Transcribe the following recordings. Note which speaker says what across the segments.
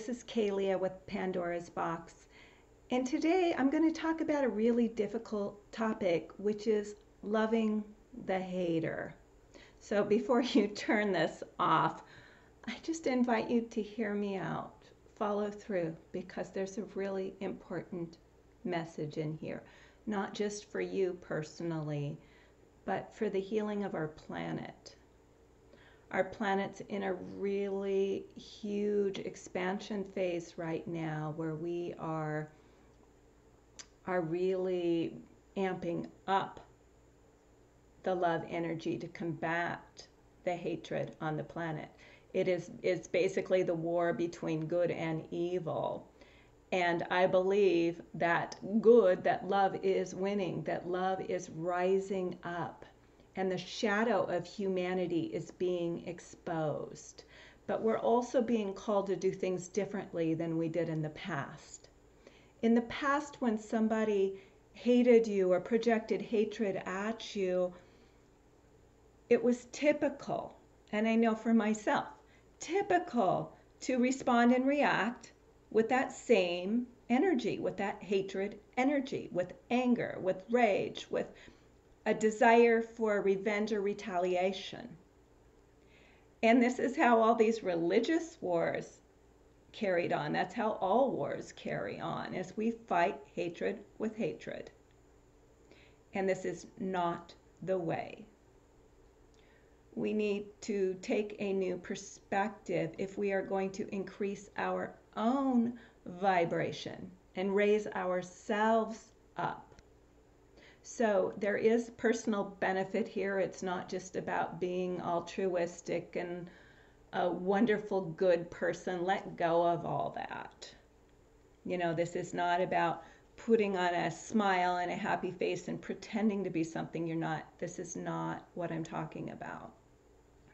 Speaker 1: This is Kalia with Pandora's Box. And today I'm going to talk about a really difficult topic, which is loving the hater. So before you turn this off, I just invite you to hear me out. Follow through because there's a really important message in here, not just for you personally, but for the healing of our planet. Our planet's in a really huge expansion phase right now where we are really amping up the love energy to combat the hatred on the planet. It's basically the war between good and evil. And I believe that good, that love is winning, that love is rising up, and the shadow of humanity is being exposed. But we're also being called to do things differently than we did in the past. In the past, when somebody hated you or projected hatred at you, it was typical, and I know for myself, typical to respond and react with that same energy, with that hatred energy, with anger, with rage, with a desire for revenge or retaliation. And this is how all these religious wars carried on. That's how all wars carry on, as we fight hatred with hatred. And this is not the way. We need to take a new perspective if we are going to increase our own vibration and raise ourselves up. So there is personal benefit here. It's not just about being altruistic and a wonderful, good person. Let go of all that. You know, this is not about putting on a smile and a happy face and pretending to be something you're not. This is not what I'm talking about.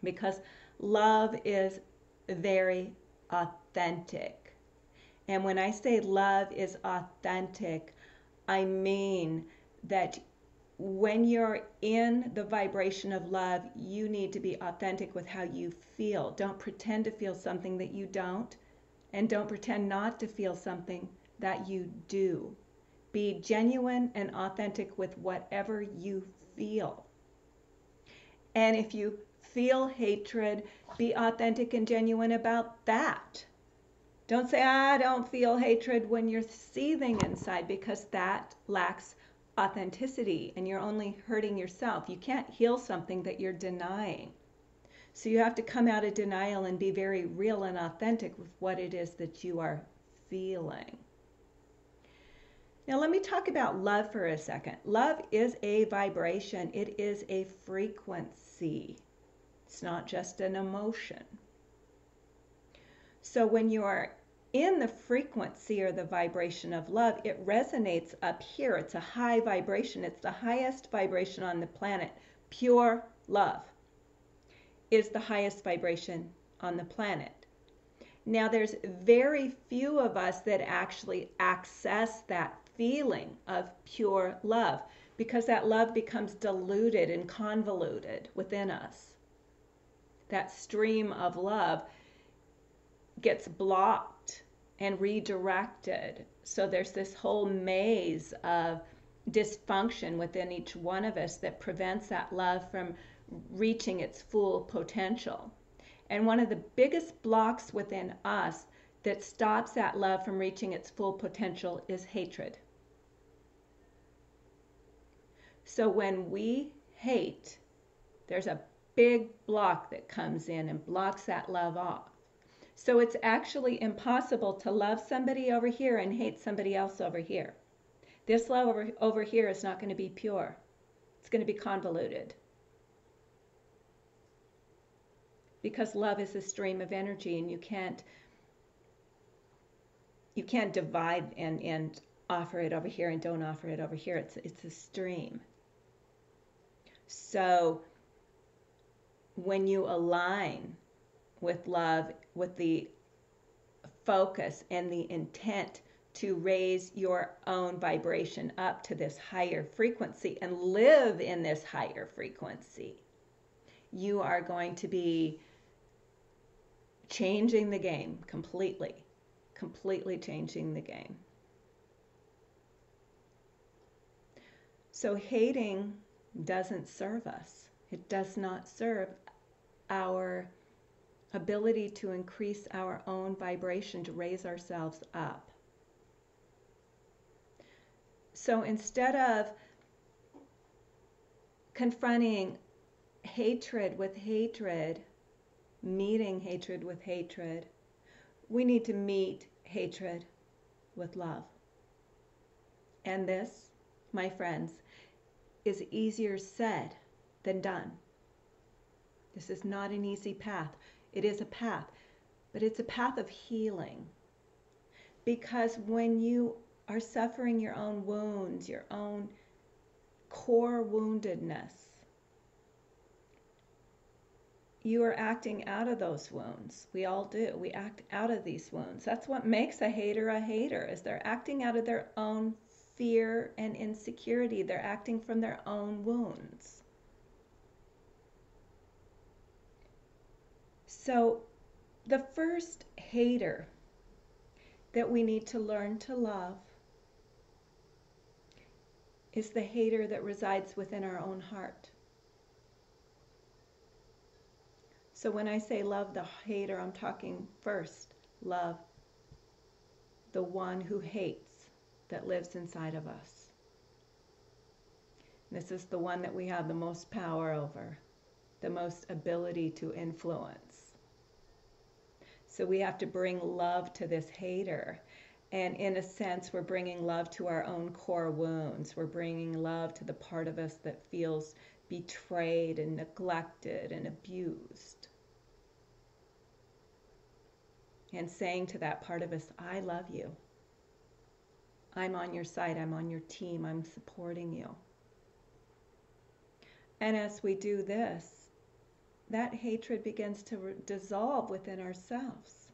Speaker 1: Because love is very authentic. And when I say love is authentic, I mean that when you're in the vibration of love, you need to be authentic with how you feel. Don't pretend to feel something that you don't, and don't pretend not to feel something that you do. Be genuine and authentic with whatever you feel. And if you feel hatred, be authentic and genuine about that. Don't say, I don't feel hatred when you're seething inside, because that lacks authenticity and you're only hurting yourself. You can't heal something that you're denying. So you have to come out of denial and be very real and authentic with what it is that you are feeling. Now let me talk about love for a second. Love is a vibration. It is a frequency. It's not just an emotion. So when you are in the frequency or the vibration of love, it resonates up here. It's a high vibration. It's the highest vibration on the planet. Pure love is the highest vibration on the planet. Now, there's very few of us that actually access that feeling of pure love, because that love becomes diluted and convoluted within us. That stream of love gets blocked and redirected. So there's this whole maze of dysfunction within each one of us that prevents that love from reaching its full potential. And one of the biggest blocks within us that stops that love from reaching its full potential is hatred. So when we hate, there's a big block that comes in and blocks that love off. So it's actually impossible to love somebody over here and hate somebody else over here. This love over here is not going to be pure. It's going to be convoluted. Because love is a stream of energy, and you can't divide and offer it over here and don't offer it over here. It's a stream. So when you align with love, with the focus and the intent to raise your own vibration up to this higher frequency and live in this higher frequency, you are going to be changing the game completely. completely changing the game. So hating doesn't serve us. It does not serve our ability to increase our own vibration, to raise ourselves up. So instead of confronting hatred with hatred, meeting hatred with hatred, we need to meet hatred with love. And this, my friends, is easier said than done. This is not an easy path. It is a path, but it's a path of healing. Because when you are suffering your own wounds, your own core woundedness, you are acting out of those wounds. We all do. We act out of these wounds. That's what makes a hater, is they're acting out of their own fear and insecurity. They're acting from their own wounds. So the first hater that we need to learn to love is the hater that resides within our own heart. So when I say love the hater, I'm talking first, love the one who hates that lives inside of us. This is the one that we have the most power over, the most ability to influence. So we have to bring love to this hater. And in a sense, we're bringing love to our own core wounds. We're bringing love to the part of us that feels betrayed and neglected and abused. And saying to that part of us, I love you. I'm on your side. I'm on your team. I'm supporting you. And as we do this, that hatred begins to dissolve within ourselves.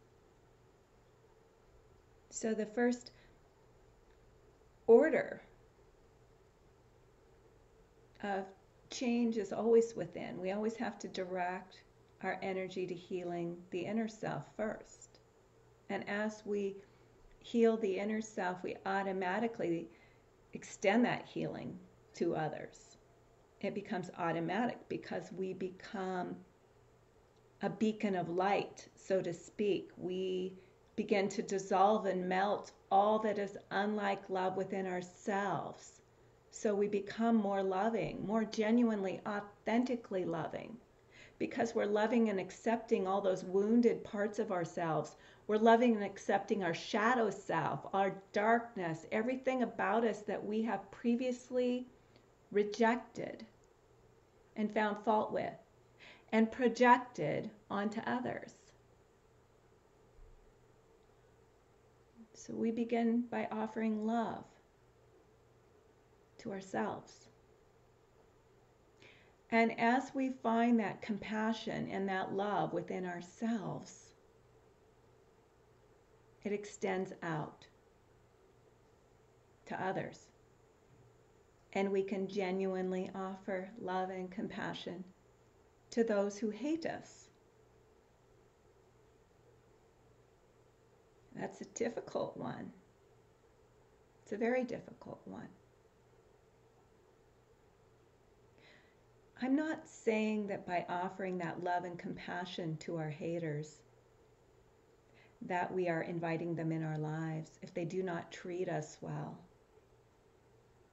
Speaker 1: So the first order of change is always within. We always have to direct our energy to healing the inner self first. And as we heal the inner self, we automatically extend that healing to others. It becomes automatic because we become a beacon of light, so to speak. We begin to dissolve and melt all that is unlike love within ourselves. So we become more loving, more genuinely, authentically loving, because we're loving and accepting all those wounded parts of ourselves. We're loving and accepting our shadow self, our darkness, everything about us that we have previously rejected and found fault with and projected onto others. So we begin by offering love to ourselves. And as we find that compassion and that love within ourselves, it extends out to others. And we can genuinely offer love and compassion to those who hate us. That's a difficult one. It's a very difficult one. I'm not saying that by offering that love and compassion to our haters, that we are inviting them in our lives if they do not treat us well.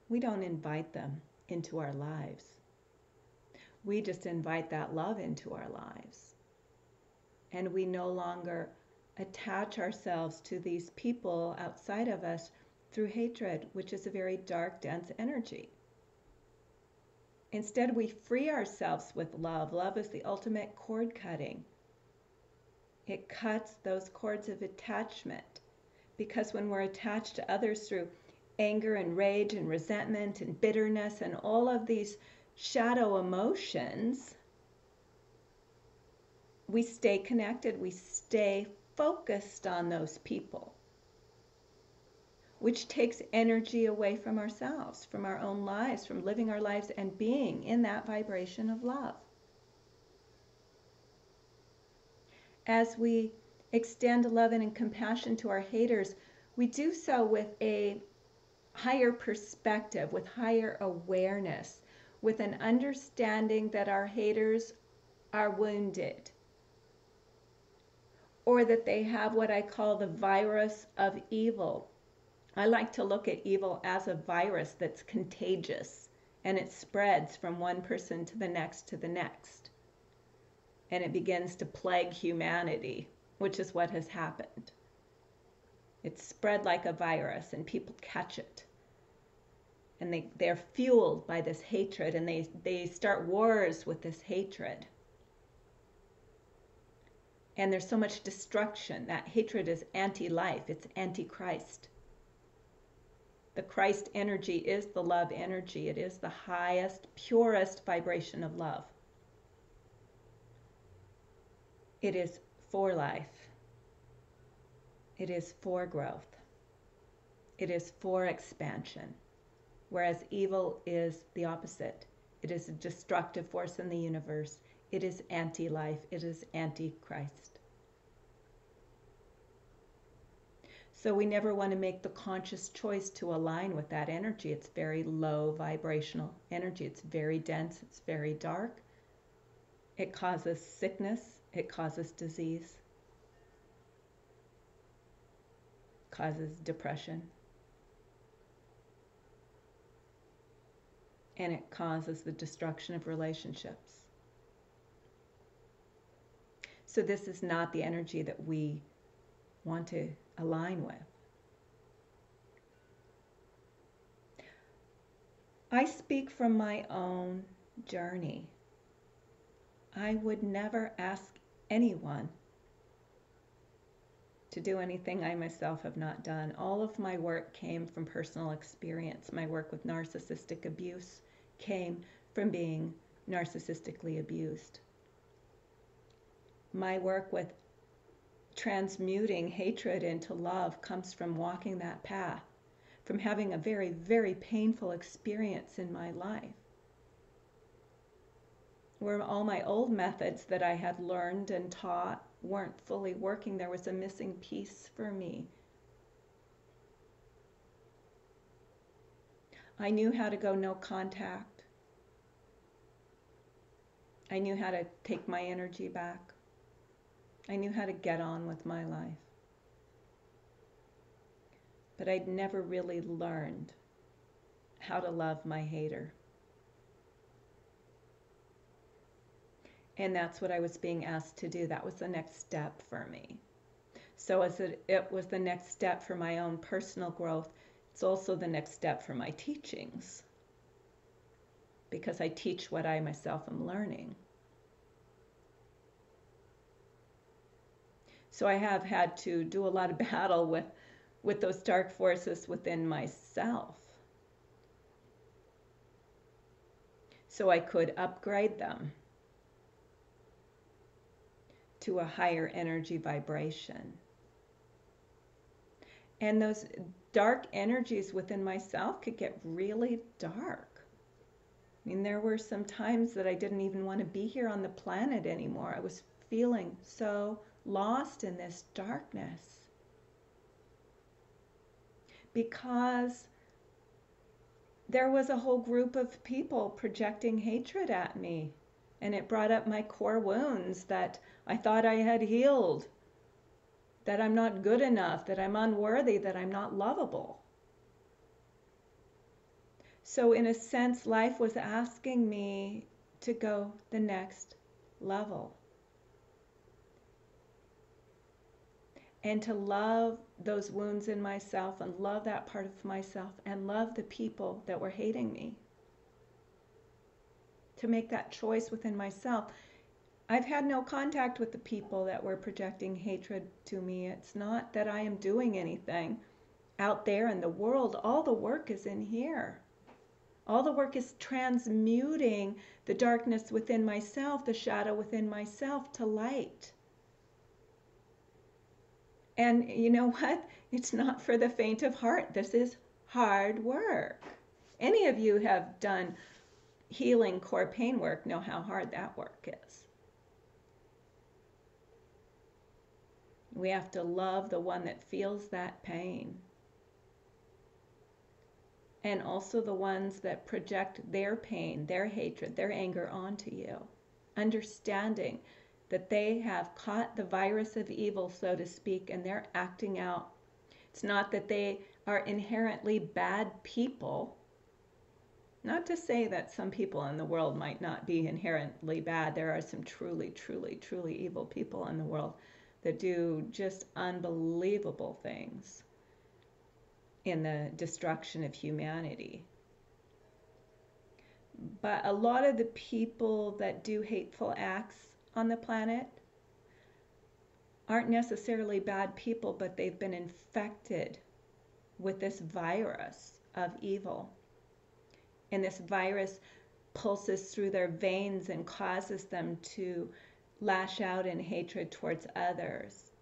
Speaker 1: We don't invite them into our lives. We just invite that love into our lives. And we no longer attach ourselves to these people outside of us through hatred, which is a very dark, dense energy. Instead, we free ourselves with love. Love is the ultimate cord cutting. It cuts those cords of attachment, because when we're attached to others through anger and rage and resentment and bitterness and all of these shadow emotions, we stay connected, we stay focused on those people, which takes energy away from ourselves, from our own lives, from living our lives and being in that vibration of love. As we extend love and compassion to our haters, we do so with a higher perspective, with higher awareness, with an understanding that our haters are wounded, or that they have what I call the virus of evil. I like to look at evil as a virus that's contagious, and it spreads from one person to the next to the next. And it begins to plague humanity, which is what has happened. It's spread like a virus, and people catch it. And they're fueled by this hatred, and they start wars with this hatred. And there's so much destruction. That hatred is anti-life. It's anti-Christ. The Christ energy is the love energy. It is the highest, purest vibration of love. It is for life. It is for growth. It is for expansion. Whereas evil is the opposite. It is a destructive force in the universe. It is anti-life. It is anti-Christ. So we never want to make the conscious choice to align with that energy. It's very low vibrational energy. It's very dense. It's very dark. It causes sickness. It causes disease. Causes depression. And it causes the destruction of relationships. So this is not the energy that we want to align with. I speak from my own journey. I would never ask anyone to do anything I myself have not done. All of my work came from personal experience. My work with narcissistic abuse came from being narcissistically abused. My work with transmuting hatred into love comes from walking that path, from having a very, very painful experience in my life, where all my old methods that I had learned and taught weren't fully working. There was a missing piece for me. I knew how to go no contact. I knew how to take my energy back. I knew how to get on with my life. But I'd never really learned how to love my hater. And that's what I was being asked to do. That was the next step for me. So as it was the next step for my own personal growth, it's also the next step for my teachings. Because I teach what I myself am learning. So I have had to do a lot of battle with those dark forces within myself. So I could upgrade them to a higher energy vibration. And those dark energies within myself could get really dark. I mean, there were some times that I didn't even want to be here on the planet anymore. I was feeling so lost in this darkness. Because there was a whole group of people projecting hatred at me. And it brought up my core wounds that I thought I had healed. That I'm not good enough, that I'm unworthy, that I'm not lovable. So in a sense, life was asking me to go the next level. And to love those wounds in myself and love that part of myself and love the people that were hating me. To make that choice within myself. I've had no contact with the people that were projecting hatred to me. It's not that I am doing anything out there in the world. All the work is in here. All the work is transmuting the darkness within myself, the shadow within myself, to light. And you know what? It's not for the faint of heart. This is hard work. Any of you have done healing core pain work know how hard that work is. We have to love the one that feels that pain. And also the ones that project their pain, their hatred, their anger onto you. Understanding that they have caught the virus of evil, so to speak, and they're acting out. It's not that they are inherently bad people. Not to say that some people in the world might not be inherently bad. There are some truly, truly, truly evil people in the world that do just unbelievable things in the destruction of humanity. But a lot of the people that do hateful acts on the planet aren't necessarily bad people, but they've been infected with this virus of evil. And this virus pulses through their veins and causes them to lash out in hatred towards others.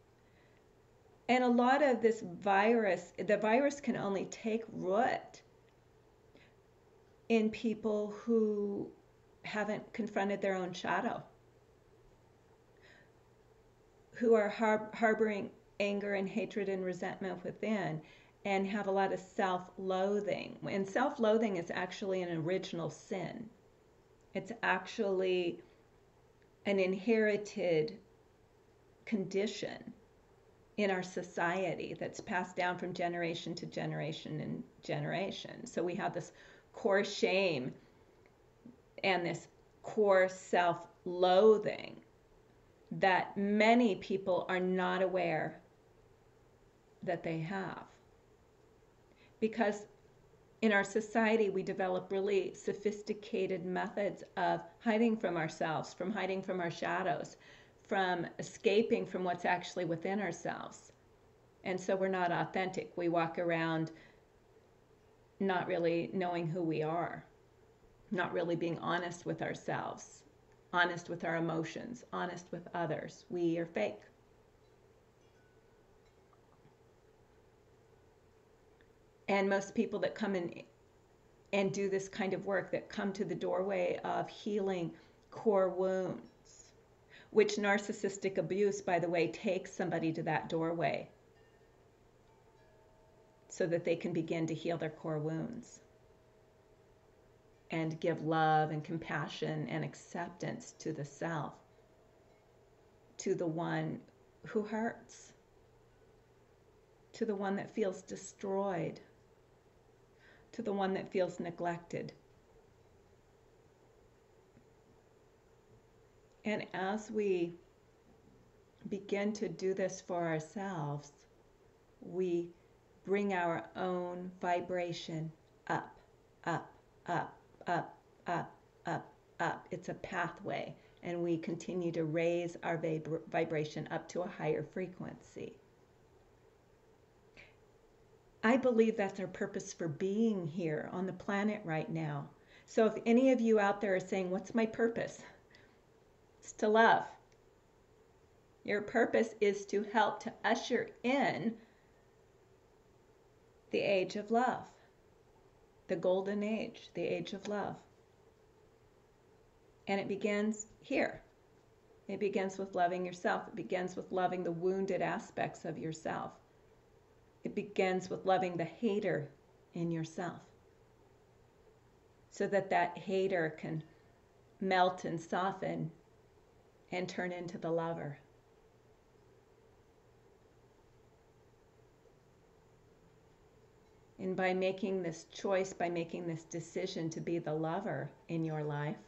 Speaker 1: And a lot of this virus, the virus can only take root in people who haven't confronted their own shadow, who are harboring anger and hatred and resentment within, and have a lot of self-loathing. And self-loathing is actually an original sin. It's actually an inherited condition in our society that's passed down from generation to generation and generation. So we have this core shame and this core self-loathing that many people are not aware that they have. Because in our society, we develop really sophisticated methods of hiding from ourselves, from hiding from our shadows, from escaping from what's actually within ourselves. And so we're not authentic. We walk around not really knowing who we are, not really being honest with ourselves, honest with our emotions, honest with others. We are fake. And most people that come in and do this kind of work, that come to the doorway of healing core wounds, which narcissistic abuse, by the way, takes somebody to that doorway so that they can begin to heal their core wounds and give love and compassion and acceptance to the self, to the one who hurts, to the one that feels destroyed, to the one that feels neglected. And as we begin to do this for ourselves, we bring our own vibration up, up, up, up, up, up, up. It's a pathway, and we continue to raise our vibration up to a higher frequency. I believe that's our purpose for being here on the planet right now. So if any of you out there are saying, what's my purpose? It's to love. Your purpose is to help to usher in the age of love, the golden age, the age of love. And it begins here. It begins with loving yourself. It begins with loving the wounded aspects of yourself. It begins with loving the hater in yourself, so that that hater can melt and soften and turn into the lover. And by making this choice, by making this decision to be the lover in your life,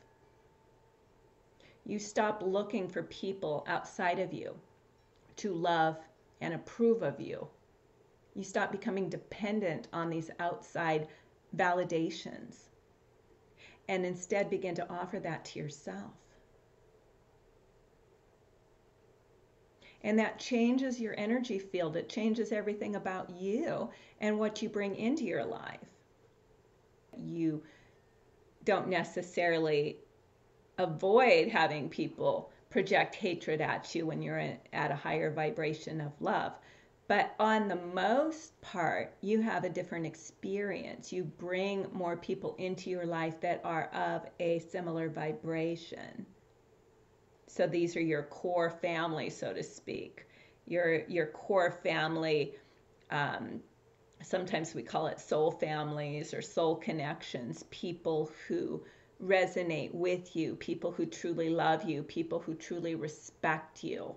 Speaker 1: you stop looking for people outside of you to love and approve of you. You stop becoming dependent on these outside validations and instead begin to offer that to yourself. And that changes your energy field. It changes everything about you and what you bring into your life. You don't necessarily avoid having people project hatred at you when you're at a higher vibration of love. But on the most part, you have a different experience. You bring more people into your life that are of a similar vibration. So these are your core family, so to speak. your core family. Sometimes we call it soul families or soul connections, people who resonate with you, people who truly love you, people who truly respect you.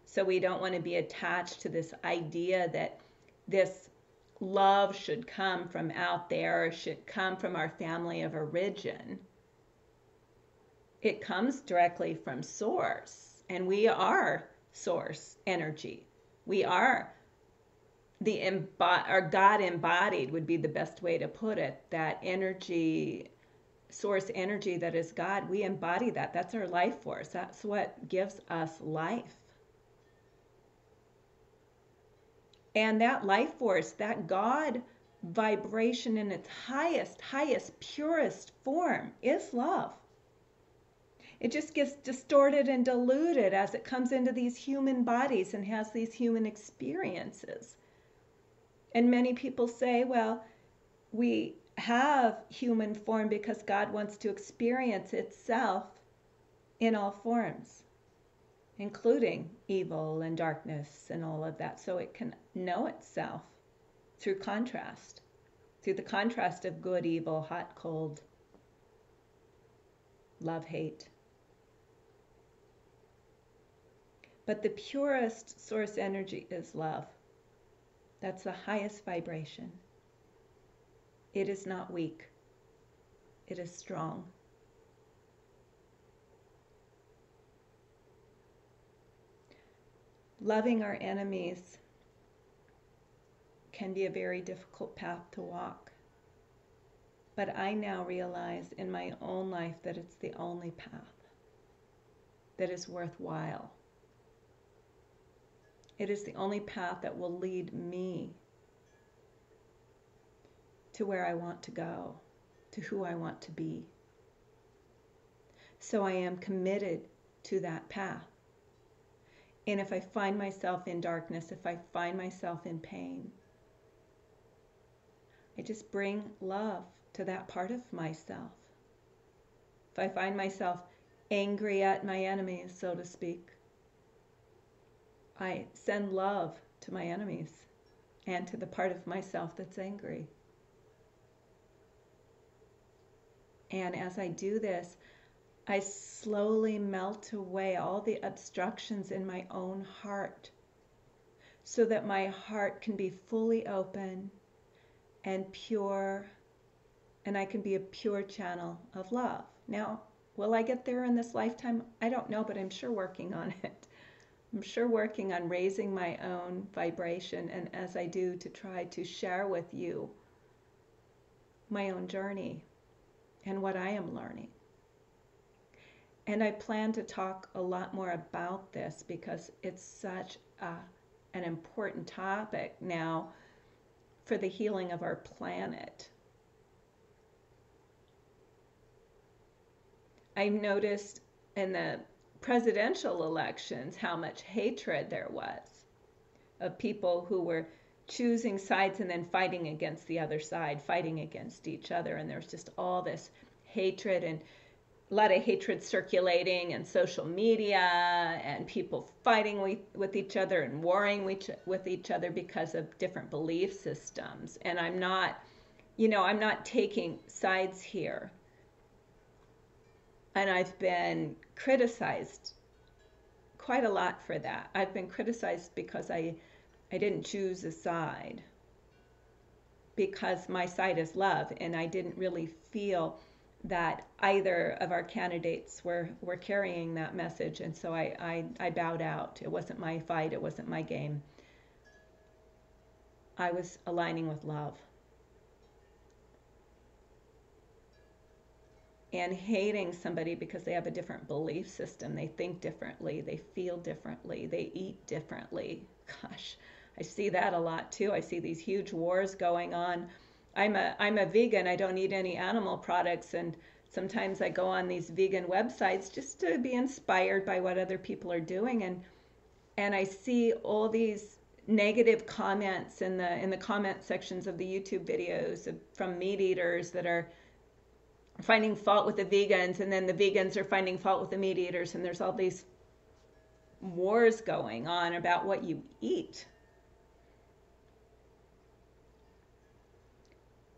Speaker 1: So we don't want to be attached to this idea that this love should come from out there, or should come from our family of origin. It comes directly from source, and we are source energy. We are or God embodied would be the best way to put it. That energy, source energy that is God, we embody that. That's our life force. That's what gives us life. And that life force, that God vibration in its highest, purest form is love. It just gets distorted and diluted as it comes into these human bodies and has these human experiences. And many people say, well, we have human form because God wants to experience itself in all forms, including evil and darkness and all of that, so it can know itself through contrast, through the contrast of good, evil, hot, cold, love, hate. But the purest source energy is love. That's the highest vibration. It is not weak. It is strong. Loving our enemies can be a very difficult path to walk. But I now realize in my own life that it's the only path that is worthwhile. It is the only path that will lead me to where I want to go, to who I want to be. So I am committed to that path. And if I find myself in darkness, if I find myself in pain, I just bring love to that part of myself. If I find myself angry at my enemies, so to speak, I send love to my enemies and to the part of myself that's angry. And as I do this, I slowly melt away all the obstructions in my own heart so that my heart can be fully open and pure, and I can be a pure channel of love. Now, will I get there in this lifetime? I don't know, but I'm sure working on it. I'm sure working on raising my own vibration, and as I do, to try to share with you my own journey and what I am learning. And I plan to talk a lot more about this because it's such an important topic now for the healing of our planet. I've noticed in the presidential elections how much hatred there was of people who were choosing sides and then fighting against the other side, fighting against each other. And there's just all this hatred and a lot of hatred circulating and social media and people fighting with each other and warring with each other because of different belief systems. And I'm not taking sides here. And I've been criticized quite a lot for that. I've been criticized because I didn't choose a side, because my side is love, and I didn't really feel that either of our candidates were carrying that message, and so I bowed out. It wasn't my fight, it wasn't my game. I was aligning with love. And hating somebody because they have a different belief system, they think differently, they feel differently, they eat differently. Gosh, I see that a lot too. I see these huge wars going on. I'm a vegan. I don't eat any animal products, and sometimes I go on these vegan websites just to be inspired by what other people are doing, and I see all these negative comments in the comment sections of the YouTube videos from meat eaters that are finding fault with the vegans, and then the vegans are finding fault with the meat eaters, and there's all these wars going on about what you eat.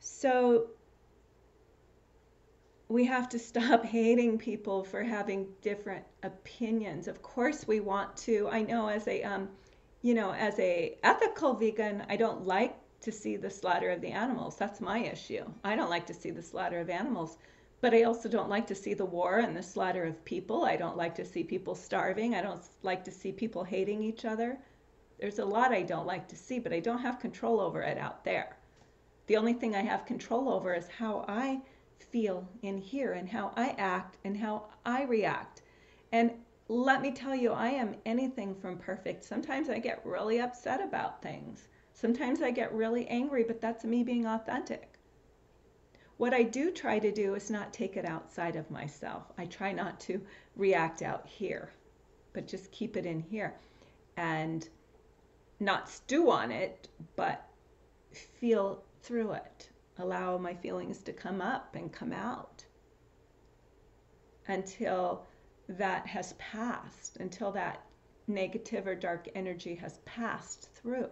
Speaker 1: So we have to stop hating people for having different opinions. Of course, we want to. I know as a as a ethical vegan, I don't like to see the slaughter of the animals. That's my issue. I don't like to see the slaughter of animals, but I also don't like to see the war and the slaughter of people. I don't like to see people starving. I don't like to see people hating each other. There's a lot I don't like to see, but I don't have control over it out there. The only thing I have control over is how I feel in here and how I act and how I react. And let me tell you, I am anything from perfect. Sometimes I get really upset about things. Sometimes I get really angry, but that's me being authentic. What I do try to do is not take it outside of myself. I try not to react out here, but just keep it in here and not stew on it, but feel through it. Allow my feelings to come up and come out until that has passed, until that negative or dark energy has passed through.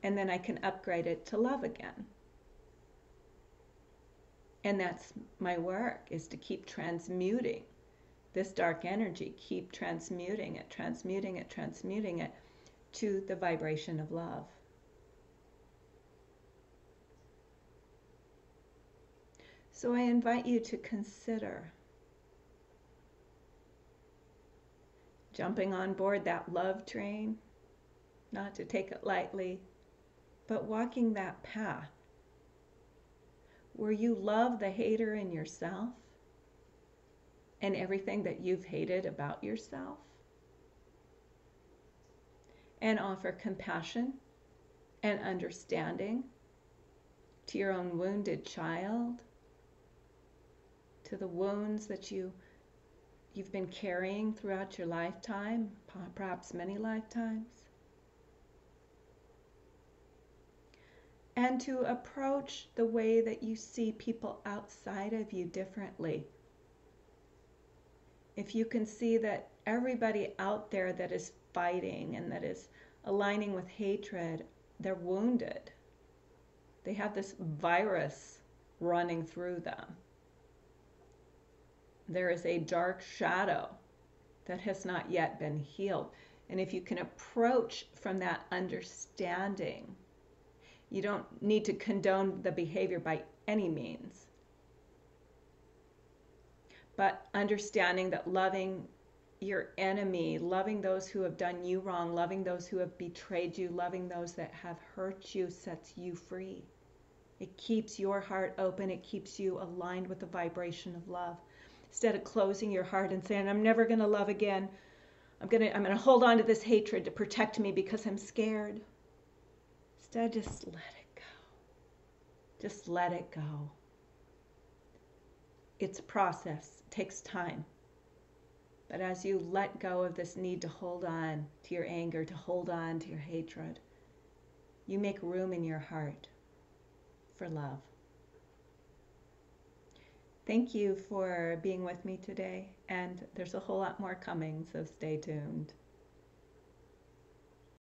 Speaker 1: And then I can upgrade it to love again. And that's my work, is to keep transmuting this dark energy, keep transmuting it, transmuting it, transmuting it to the vibration of love. So I invite you to consider jumping on board that love train, not to take it lightly, but walking that path where you love the hater in yourself and everything that you've hated about yourself, and offer compassion and understanding to your own wounded child, to the wounds that you've been carrying throughout your lifetime, perhaps many lifetimes. And to approach the way that you see people outside of you differently. If you can see that everybody out there that is fighting and that is aligning with hatred, they're wounded. They have this virus running through them. There is a dark shadow that has not yet been healed. And if you can approach from that understanding, you don't need to condone the behavior by any means. But understanding that loving your enemy, loving those who have done you wrong, loving those who have betrayed you, loving those that have hurt you, sets you free. It keeps your heart open. It keeps you aligned with the vibration of love. Instead of closing your heart and saying, I'm never going to love again. I'm going to hold on to this hatred to protect me because I'm scared. Instead, just let it go. Just let it go. It's a process. It takes time. But as you let go of this need to hold on to your anger, to hold on to your hatred, you make room in your heart for love. Thank you for being with me today, and there's a whole lot more coming, so stay tuned.